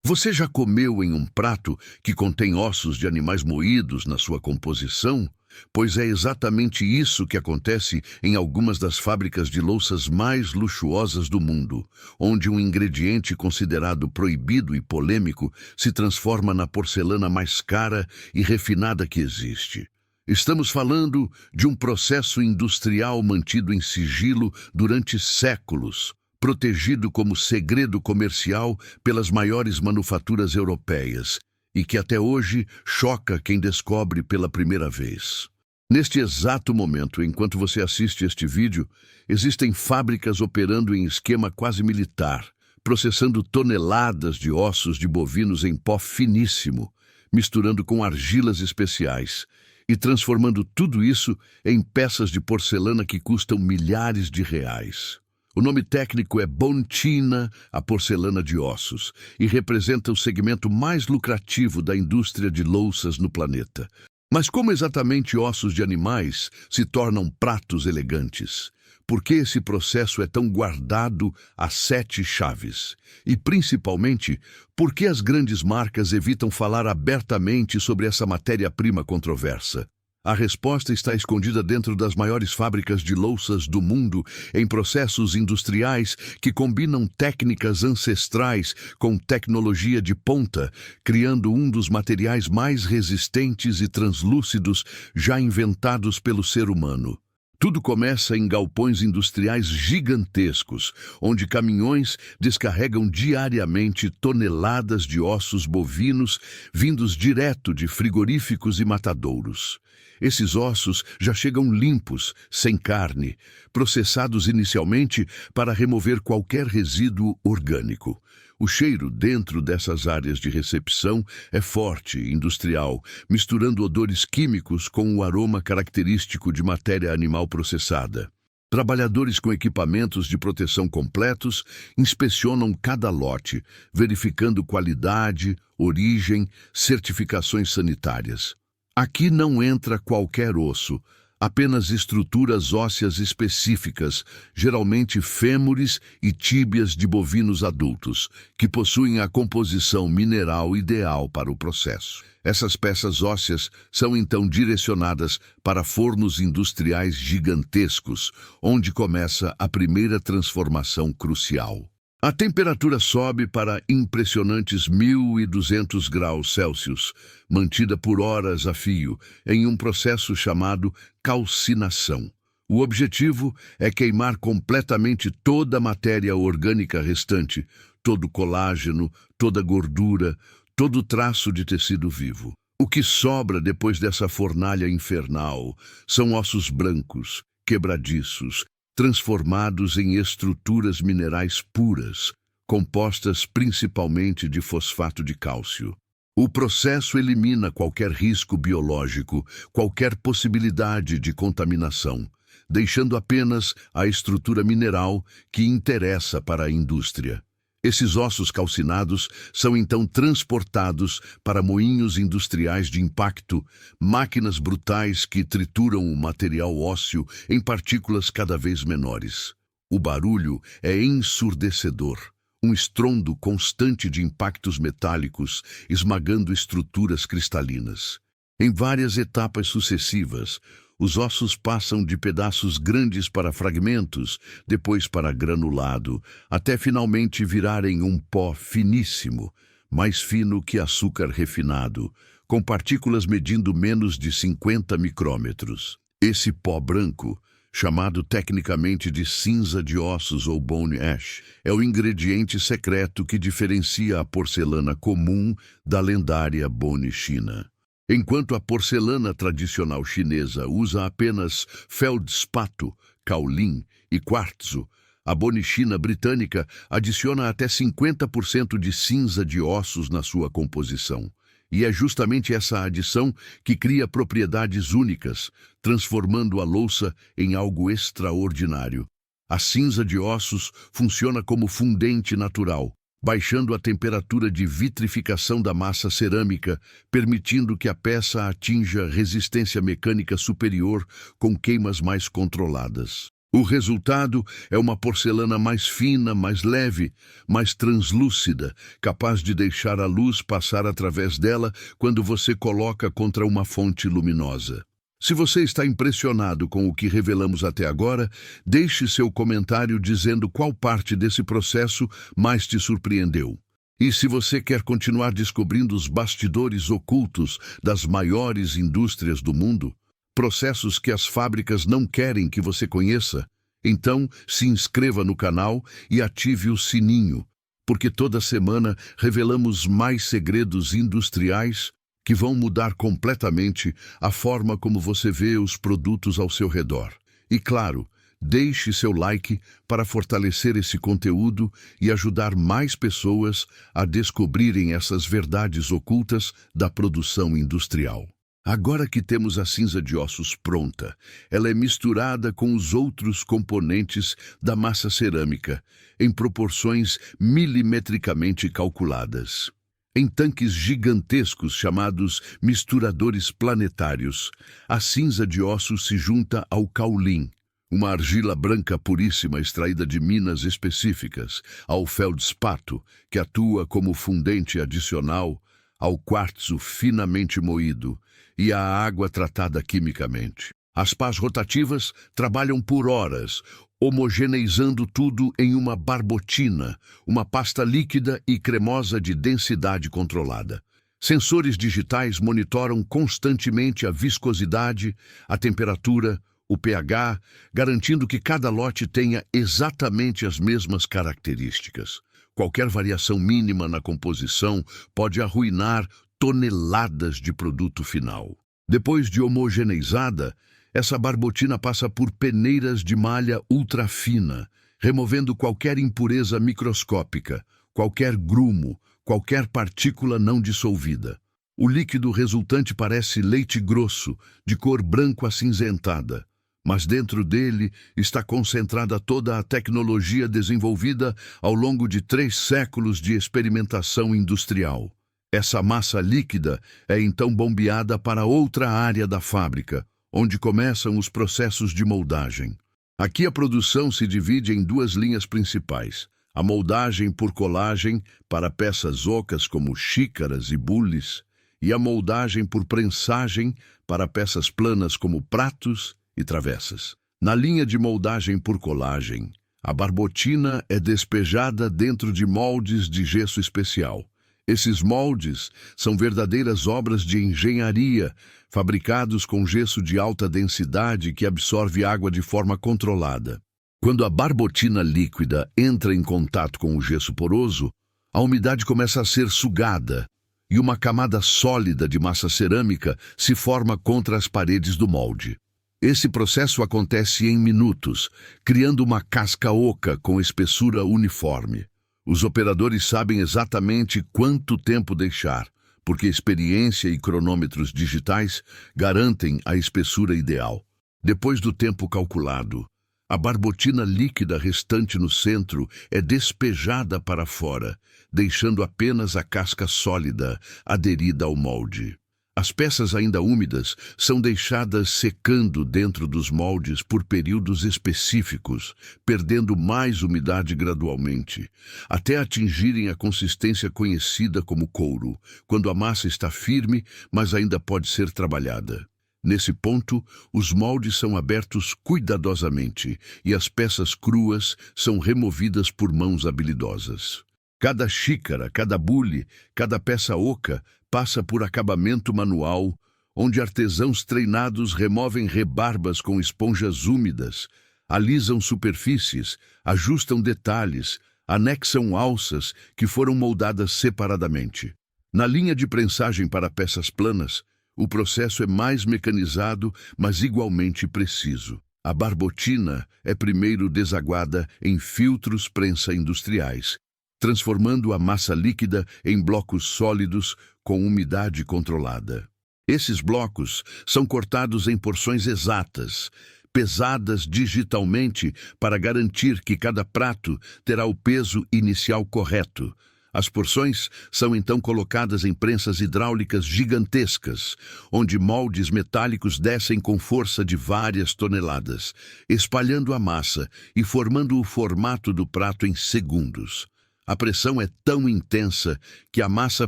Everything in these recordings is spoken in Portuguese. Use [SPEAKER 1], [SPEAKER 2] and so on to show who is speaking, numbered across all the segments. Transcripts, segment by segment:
[SPEAKER 1] Você já comeu em um prato que contém ossos de animais moídos na sua composição? Pois é exatamente isso que acontece em algumas das fábricas de louças mais luxuosas do mundo, onde um ingrediente considerado proibido e polêmico se transforma na porcelana mais cara e refinada que existe. Estamos falando de um processo industrial mantido em sigilo durante séculos, protegido como segredo comercial pelas maiores manufaturas europeias, e que até hoje choca quem descobre pela primeira vez. Neste exato momento, enquanto você assiste este vídeo, existem fábricas operando em esquema quase militar, processando toneladas de ossos de bovinos em pó finíssimo, misturando com argilas especiais e transformando tudo isso em peças de porcelana que custam milhares de reais. O nome técnico é Bone China, a porcelana de ossos, e representa o segmento mais lucrativo da indústria de louças no planeta. Mas como exatamente ossos de animais se tornam pratos elegantes? Por que esse processo é tão guardado a 7 chaves? E, principalmente, por que as grandes marcas evitam falar abertamente sobre essa matéria-prima controversa? A resposta está escondida dentro das maiores fábricas de louças do mundo, em processos industriais que combinam técnicas ancestrais com tecnologia de ponta, criando um dos materiais mais resistentes e translúcidos já inventados pelo ser humano. Tudo começa em galpões industriais gigantescos, onde caminhões descarregam diariamente toneladas de ossos bovinos vindos direto de frigoríficos e matadouros. Esses ossos já chegam limpos, sem carne, processados inicialmente para remover qualquer resíduo orgânico. O cheiro dentro dessas áreas de recepção é forte e industrial, misturando odores químicos com o aroma característico de matéria animal processada. Trabalhadores com equipamentos de proteção completos inspecionam cada lote, verificando qualidade, origem, certificações sanitárias. Aqui não entra qualquer osso, apenas estruturas ósseas específicas, geralmente fêmures e tíbias de bovinos adultos, que possuem a composição mineral ideal para o processo. Essas peças ósseas são então direcionadas para fornos industriais gigantescos, onde começa a primeira transformação crucial. A temperatura sobe para impressionantes 1.200 graus Celsius, mantida por horas a fio, em um processo chamado calcinação. O objetivo é queimar completamente toda a matéria orgânica restante, todo colágeno, toda gordura, todo traço de tecido vivo. O que sobra depois dessa fornalha infernal são ossos brancos, quebradiços, transformados em estruturas minerais puras, compostas principalmente de fosfato de cálcio. O processo elimina qualquer risco biológico, qualquer possibilidade de contaminação, deixando apenas a estrutura mineral que interessa para a indústria. Esses ossos calcinados são então transportados para moinhos industriais de impacto, máquinas brutais que trituram o material ósseo em partículas cada vez menores. O barulho é ensurdecedor, um estrondo constante de impactos metálicos esmagando estruturas cristalinas. Em várias etapas sucessivas, os ossos passam de pedaços grandes para fragmentos, depois para granulado, até finalmente virarem um pó finíssimo, mais fino que açúcar refinado, com partículas medindo menos de 50 micrômetros. Esse pó branco, chamado tecnicamente de cinza de ossos ou bone ash, é o ingrediente secreto que diferencia a porcelana comum da lendária Bone China. Enquanto a porcelana tradicional chinesa usa apenas feldspato, kaolin e quartzo, a Bone China britânica adiciona até 50% de cinza de ossos na sua composição. E é justamente essa adição que cria propriedades únicas, transformando a louça em algo extraordinário. A cinza de ossos funciona como fundente natural, baixando a temperatura de vitrificação da massa cerâmica, permitindo que a peça atinja resistência mecânica superior com queimas mais controladas. O resultado é uma porcelana mais fina, mais leve, mais translúcida, capaz de deixar a luz passar através dela quando você coloca contra uma fonte luminosa. Se você está impressionado com o que revelamos até agora, deixe seu comentário dizendo qual parte desse processo mais te surpreendeu. E se você quer continuar descobrindo os bastidores ocultos das maiores indústrias do mundo, processos que as fábricas não querem que você conheça, então se inscreva no canal e ative o sininho, porque toda semana revelamos mais segredos industriais que vão mudar completamente a forma como você vê os produtos ao seu redor. E claro, deixe seu like para fortalecer esse conteúdo e ajudar mais pessoas a descobrirem essas verdades ocultas da produção industrial. Agora que temos a cinza de ossos pronta, ela é misturada com os outros componentes da massa cerâmica, em proporções milimetricamente calculadas. Em tanques gigantescos chamados misturadores planetários, a cinza de ossos se junta ao caulim, uma argila branca puríssima extraída de minas específicas, ao feldspato, que atua como fundente adicional, ao quartzo finamente moído e à água tratada quimicamente. As pás rotativas trabalham por horas, homogeneizando tudo em uma barbotina, uma pasta líquida e cremosa de densidade controlada. Sensores digitais monitoram constantemente a viscosidade, a temperatura, o pH, garantindo que cada lote tenha exatamente as mesmas características. Qualquer variação mínima na composição pode arruinar toneladas de produto final. Depois de homogeneizada, essa barbotina passa por peneiras de malha ultrafina, removendo qualquer impureza microscópica, qualquer grumo, qualquer partícula não dissolvida. O líquido resultante parece leite grosso, de cor branco acinzentada, mas dentro dele está concentrada toda a tecnologia desenvolvida ao longo de 3 séculos de experimentação industrial. Essa massa líquida é então bombeada para outra área da fábrica, onde começam os processos de moldagem. Aqui a produção se divide em 2 linhas principais: a moldagem por colagem para peças ocas como xícaras e bules, e a moldagem por prensagem para peças planas como pratos e travessas. Na linha de moldagem por colagem, a barbotina é despejada dentro de moldes de gesso especial. Esses moldes são verdadeiras obras de engenharia, fabricados com gesso de alta densidade que absorve água de forma controlada. Quando a barbotina líquida entra em contato com o gesso poroso, a umidade começa a ser sugada e uma camada sólida de massa cerâmica se forma contra as paredes do molde. Esse processo acontece em minutos, criando uma casca oca com espessura uniforme. Os operadores sabem exatamente quanto tempo deixar, porque experiência e cronômetros digitais garantem a espessura ideal. Depois do tempo calculado, a barbotina líquida restante no centro é despejada para fora, deixando apenas a casca sólida aderida ao molde. As peças ainda úmidas são deixadas secando dentro dos moldes por períodos específicos, perdendo mais umidade gradualmente, até atingirem a consistência conhecida como couro, quando a massa está firme, mas ainda pode ser trabalhada. Nesse ponto, os moldes são abertos cuidadosamente e as peças cruas são removidas por mãos habilidosas. Cada xícara, cada bule, cada peça oca passa por acabamento manual, onde artesãos treinados removem rebarbas com esponjas úmidas, alisam superfícies, ajustam detalhes, anexam alças que foram moldadas separadamente. Na linha de prensagem para peças planas, o processo é mais mecanizado, mas igualmente preciso. A barbotina é primeiro desaguada em filtros prensa industriais, transformando a massa líquida em blocos sólidos com umidade controlada. Esses blocos são cortados em porções exatas, pesadas digitalmente para garantir que cada prato terá o peso inicial correto, As porções são então colocadas em prensas hidráulicas gigantescas, onde moldes metálicos descem com força de várias toneladas, espalhando a massa e formando o formato do prato em segundos. A pressão é tão intensa que a massa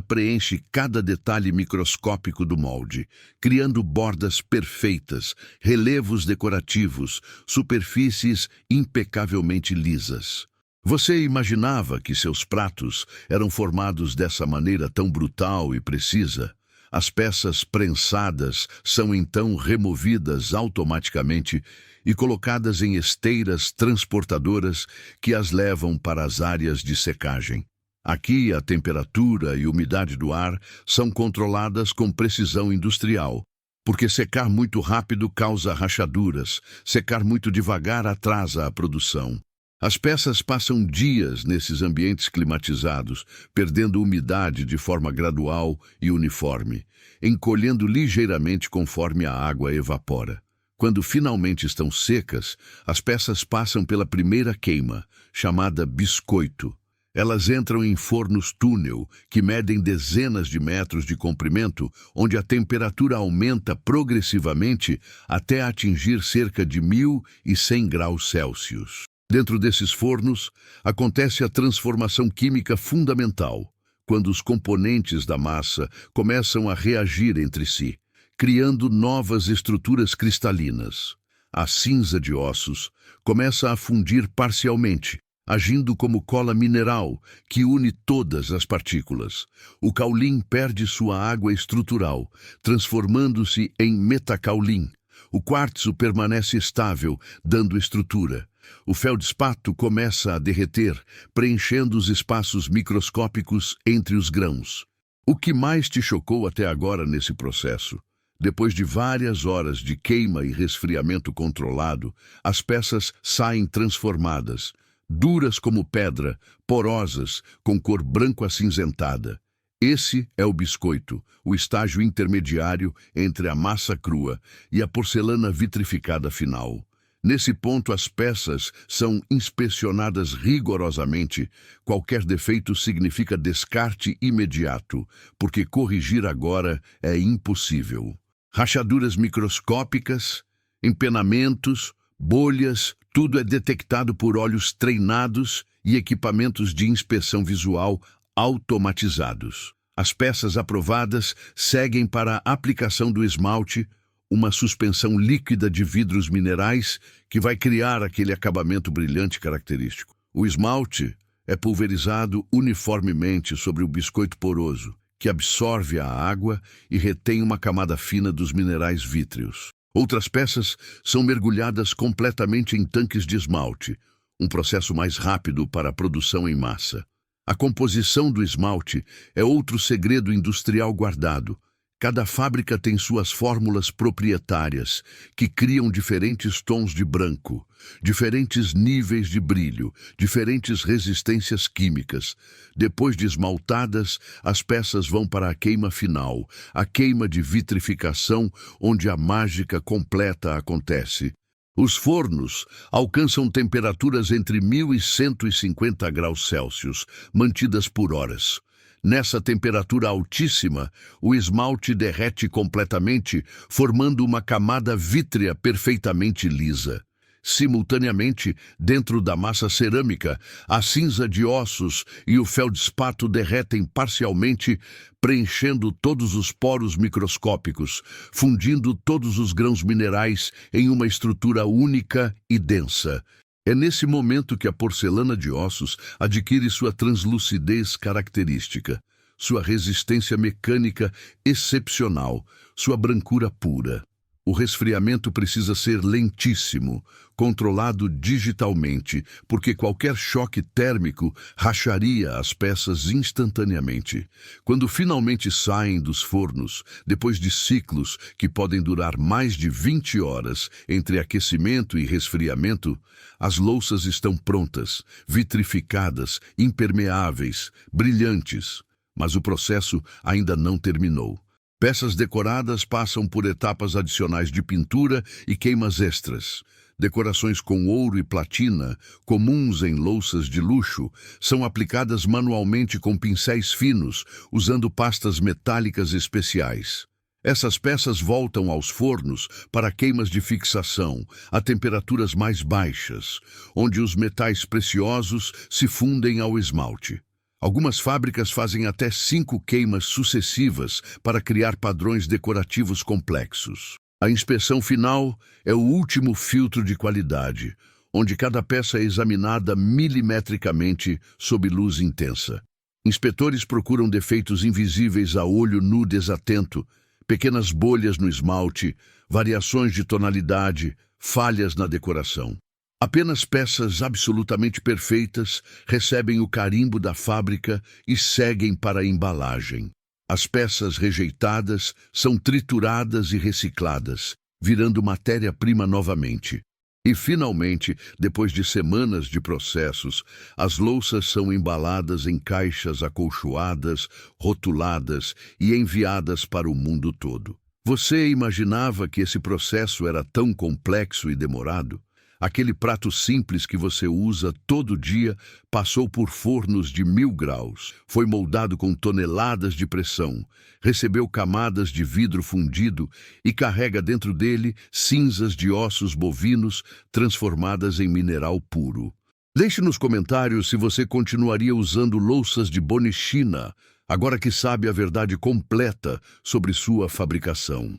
[SPEAKER 1] preenche cada detalhe microscópico do molde, criando bordas perfeitas, relevos decorativos, superfícies impecavelmente lisas. Você imaginava que seus pratos eram formados dessa maneira tão brutal e precisa? As peças prensadas são então removidas automaticamente e colocadas em esteiras transportadoras que as levam para as áreas de secagem. Aqui, a temperatura e umidade do ar são controladas com precisão industrial, porque secar muito rápido causa rachaduras, secar muito devagar atrasa a produção. As peças passam dias nesses ambientes climatizados, perdendo umidade de forma gradual e uniforme, encolhendo ligeiramente conforme a água evapora. Quando finalmente estão secas, as peças passam pela primeira queima, chamada biscoito. Elas entram em fornos túnel, que medem dezenas de metros de comprimento, onde a temperatura aumenta progressivamente até atingir cerca de 1.100 graus Celsius. Dentro desses fornos, acontece a transformação química fundamental, quando os componentes da massa começam a reagir entre si, criando novas estruturas cristalinas. A cinza de ossos começa a fundir parcialmente, agindo como cola mineral que une todas as partículas. O caulim perde sua água estrutural, transformando-se em metacaulim. O quartzo permanece estável, dando estrutura. O feldspato começa a derreter, preenchendo os espaços microscópicos entre os grãos. O que mais te chocou até agora nesse processo? Depois de várias horas de queima e resfriamento controlado, as peças saem transformadas, duras como pedra, porosas, com cor branco acinzentada. Esse é o biscoito, o estágio intermediário entre a massa crua e a porcelana vitrificada final. Nesse ponto, as peças são inspecionadas rigorosamente. Qualquer defeito significa descarte imediato, porque corrigir agora é impossível. Rachaduras microscópicas, empenamentos, bolhas, tudo é detectado por olhos treinados e equipamentos de inspeção visual automatizados. As peças aprovadas seguem para a aplicação do esmalte, uma suspensão líquida de vidros minerais que vai criar aquele acabamento brilhante característico. O esmalte é pulverizado uniformemente sobre o biscoito poroso, que absorve a água e retém uma camada fina dos minerais vítreos. Outras peças são mergulhadas completamente em tanques de esmalte, um processo mais rápido para a produção em massa. A composição do esmalte é outro segredo industrial guardado. Cada fábrica tem suas fórmulas proprietárias, que criam diferentes tons de branco, diferentes níveis de brilho, diferentes resistências químicas. Depois de esmaltadas, as peças vão para a queima final, a queima de vitrificação, onde a mágica completa acontece. Os fornos alcançam temperaturas entre 1.150 graus Celsius, mantidas por horas. Nessa temperatura altíssima, o esmalte derrete completamente, formando uma camada vítrea perfeitamente lisa. Simultaneamente, dentro da massa cerâmica, a cinza de ossos e o feldspato derretem parcialmente, preenchendo todos os poros microscópicos, fundindo todos os grãos minerais em uma estrutura única e densa. É nesse momento que a porcelana de ossos adquire sua translucidez característica, sua resistência mecânica excepcional, sua brancura pura. O resfriamento precisa ser lentíssimo, controlado digitalmente, porque qualquer choque térmico racharia as peças instantaneamente. Quando finalmente saem dos fornos, depois de ciclos que podem durar mais de 20 horas entre aquecimento e resfriamento, as louças estão prontas, vitrificadas, impermeáveis, brilhantes. Mas o processo ainda não terminou. Peças decoradas passam por etapas adicionais de pintura e queimas extras. Decorações com ouro e platina, comuns em louças de luxo, são aplicadas manualmente com pincéis finos, usando pastas metálicas especiais. Essas peças voltam aos fornos para queimas de fixação, a temperaturas mais baixas, onde os metais preciosos se fundem ao esmalte. Algumas fábricas fazem até 5 queimas sucessivas para criar padrões decorativos complexos. A inspeção final é o último filtro de qualidade, onde cada peça é examinada milimetricamente sob luz intensa. Inspetores procuram defeitos invisíveis a olho nu desatento, pequenas bolhas no esmalte, variações de tonalidade, falhas na decoração. Apenas peças absolutamente perfeitas recebem o carimbo da fábrica e seguem para a embalagem. As peças rejeitadas são trituradas e recicladas, virando matéria-prima novamente. E, finalmente, depois de semanas de processos, as louças são embaladas em caixas acolchoadas, rotuladas e enviadas para o mundo todo. Você imaginava que esse processo era tão complexo e demorado? Aquele prato simples que você usa todo dia passou por fornos de 1000 graus, foi moldado com toneladas de pressão, recebeu camadas de vidro fundido e carrega dentro dele cinzas de ossos bovinos transformadas em mineral puro. Deixe nos comentários se você continuaria usando louças de Bonichina, agora que sabe a verdade completa sobre sua fabricação.